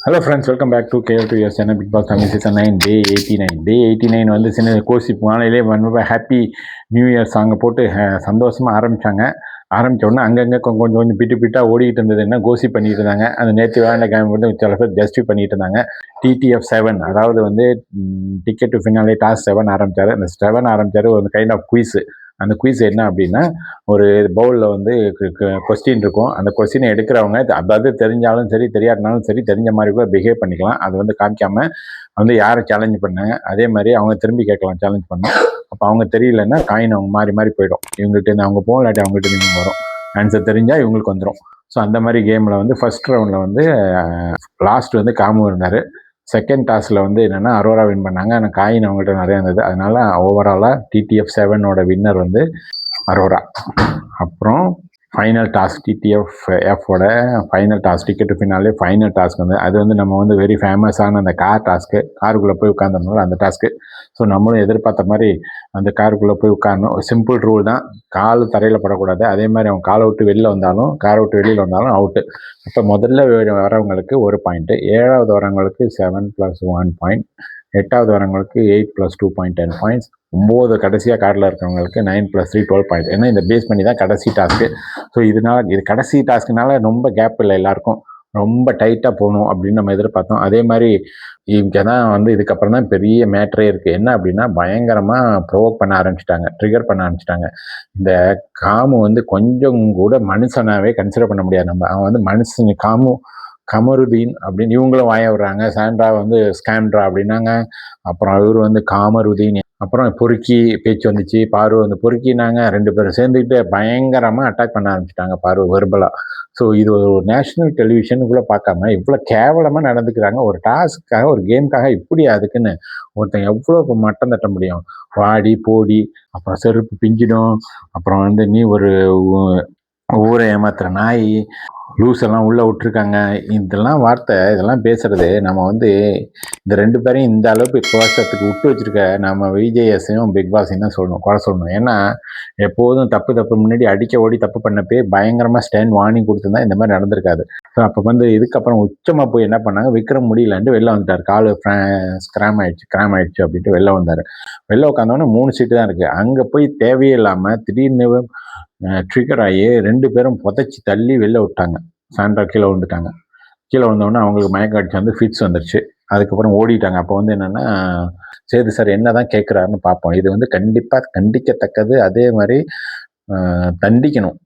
Hello friends, welcome back to KL2S என்ன Bigg Boss Tamil season 9 day 89. Day 89 வந்து சின்ன கோசி மாலையிலே வந்து ஹாப்பி நியூ இயர் சாங்கை போட்டு சந்தோஷமாக ஆரம்பித்த உடனே அங்கங்கே கொஞ்சம் கொஞ்சம் பிட்டாக ஓடிக்கிட்டு இருந்தது. என்ன கோசி பண்ணிட்டு இருந்தாங்க. அந்த நேற்று வேலை கேம் வந்து சில பேர் ஜஸ்டிஃபை பண்ணிட்டு இருந்தாங்க. TTF7, அதாவது வந்து டிக்கெட் டு ஃபினாலே டாஸ் 7 ஆரம்பித்தார். அந்த 7 ஆரம்பித்தார் ஒரு கைண்ட் ஆஃப் குயிஸ். அந்த குயிஸ் என்ன அப்படின்னா, ஒரு பவுலில் வந்து கொஸ்டின் இருக்கும். அந்த கொஸ்டினை எடுக்கிறவங்க அதாவது தெரிஞ்சாலும் சரி தெரியாட்டினாலும் சரி தெரிஞ்ச மாதிரி கூட பிஹேவ் பண்ணிக்கலாம். அது வந்து காமிக்காம வந்து யாரை சேலஞ்ச் பண்ணாங்க அதே மாதிரி அவங்க திரும்பி கேட்கலாம் சேலஞ்ச் பண்ண. அப்போ அவங்க தெரியலன்னா காயின் அவங்க மாறி மாறி போயிடும். இவங்ககிட்ட அவங்க போகும், இல்லாட்டி அவங்ககிட்ட இவங்க வரும். ஆன்சர் தெரிஞ்சால் இவங்களுக்கு வந்துடும். ஸோ அந்த மாதிரி கேமில் வந்து ஃபர்ஸ்ட் ரவுண்டில் வந்து லாஸ்ட் வந்து காமு இருந்தார். செகண்ட் டாஸில் வந்து என்னென்னா அரோரா வின் பண்ணாங்க. ஆனால் காயின் அவங்கள்ட்ட நிறையா இருந்தது. அதனால ஓவராலாக TTF7ஓட வின்னர் வந்து அரோரா. அப்புறம் ஃபைனல் டாஸ்க் TTF-F-ஓட final task ticket finale final task வந்து அது வந்து நம்ம வந்து வெரி ஃபேமஸான அந்த டாஸ்க்கு. காருக்குள்ளே போய் உட்காந்துருந்தோம் அந்த டாஸ்க்கு. ஸோ நம்மளும் எதிர்பார்த்த மாதிரி அந்த காருக்குள்ளே போய் உட்காரணும். சிம்பிள் ரூல் தான், கால் தரையில் படக்கூடாது. அதே மாதிரி அவங்க காரை விட்டு வெளியில் வந்தாலும் காரை விட்டு வெளியில் வந்தாலும் அவுட்டு. இப்போ முதல்ல வரவங்களுக்கு 1 பாயிண்ட்டு, 7வது வரவங்களுக்கு 7 + 1 பாயிண்ட், 8வது வரவங்களுக்கு 8 + 2 பாயிண்ட் 10 பாயிண்ட்ஸ், 9 கடைசியாக காரில் இருக்கிறவங்களுக்கு 9 + 3 12 பாயிண்ட். ஏன்னா இந்த பேஸ் பண்ணி தான் கடைசி டாஸ்க்கு. ஸோ இது கடைசி டாஸ்க்குனால ரொம்ப கேப் இல்லை, எல்லாருக்கும் ரொம்ப டைட்டாக போகணும் அப்படின்னு நம்ம எதிர்பார்த்தோம். அதே மாதிரி இங்கே தான் வந்து இதுக்கப்புறம் தான் பெரிய மேட்ரே இருக்குது. என்ன அப்படின்னா பயங்கரமாக ப்ரொவோக் பண்ண ஆரம்பிச்சிட்டாங்க, ட்ரிகர் பண்ண ஆரம்பிச்சிட்டாங்க. இந்த காமு வந்து கொஞ்சம் கூட மனுஷனாவே கன்சிடர் பண்ண முடியாது. அவன் வந்து மனுஷன் கமருதீன் அப்படின்னு இவங்களும் வாய விடுறாங்க. சாண்ட்ரா வந்து ஸ்கேம்ட்ரா அப்படின்னாங்க. அப்புறம் இவர் வந்து காமருதீன். அப்புறம் பொறுக்கி பேச்சு வந்துச்சு. பாரு வந்து பொறுக்கினாங்க. 2 பேரும் சேர்ந்துக்கிட்டு பயங்கரமாக அட்டாக் பண்ண ஆரம்பிச்சிட்டாங்க பாரு வெர்பலா. ஸோ இது ஒரு நேஷனல் டெலிவிஷனுக்குள்ளே பார்க்காம இவ்வளோ கேவலமாக நடந்துக்கிறாங்க. ஒரு டாஸ்க்காக ஒரு கேமுக்காக இப்படி அதுக்குன்னு ஒருத்தன் எவ்வளோ மட்டம் தட்ட முடியும்? வாடி போடி, அப்புறம் செருப்பு பிஞ்சிடும், அப்புறம் வந்து நீ ஒரு ஊரை ஏமாத்துற நாய், லூஸ் எல்லாம் உள்ளே விட்டுருக்காங்க. இதெல்லாம் வார்த்தை, இதெல்லாம் பேசுறது நம்ம வந்து இந்த 2 பேரையும் இந்த அளவுக்கு இப்போ வருஷத்துக்கு விட்டு வச்சிருக்க நம்ம விஜேஎஸையும் பிக் பாஸையும் தான் சொல்லணும், குறை சொல்லணும். ஏன்னா எப்போதும் தப்பு முன்னாடி அடிக்க ஓடி தப்பு பண்ணப்பே பயங்கரமாக ஸ்டாண்ட் வார்னிங் கொடுத்துருந்தா இந்த மாதிரி நடந்திருக்காது. ஸோ அப்போ வந்து இதுக்கப்புறம் உச்சமாக போய் என்ன பண்ணாங்க, விக்ரம் முடியலன்ட்டு வெளில வந்துட்டார். கால் கிராம் ஆயிடுச்சு அப்படின்ட்டு வெளில வந்தார். வெளில உட்காந்தோன்னே 3 சீட்டு தான் இருக்குது. அங்கே போய் தேவையே இல்லாமல் திடீர்னு ட்ரிகர் ஆகி 2 பேரும் புதைச்சி தள்ளி வெளில விட்டாங்க. சாண்ட்ரா கீழே விழுந்துட்டாங்க. கீழே விழுந்தோடனே அவங்களுக்கு மயக்கம் அடிச்சு வந்து ஃபிட்ஸ் வந்துருச்சு. அதுக்கப்புறம் ஓடிட்டாங்க. அப்போ வந்து என்னென்னா, சரி சார் என்ன தான் கேட்குறாருன்னு பார்ப்போம். இது வந்து கண்டிப்பாக கண்டிக்கத்தக்கது. அதே மாதிரி தண்டிக்கணும்.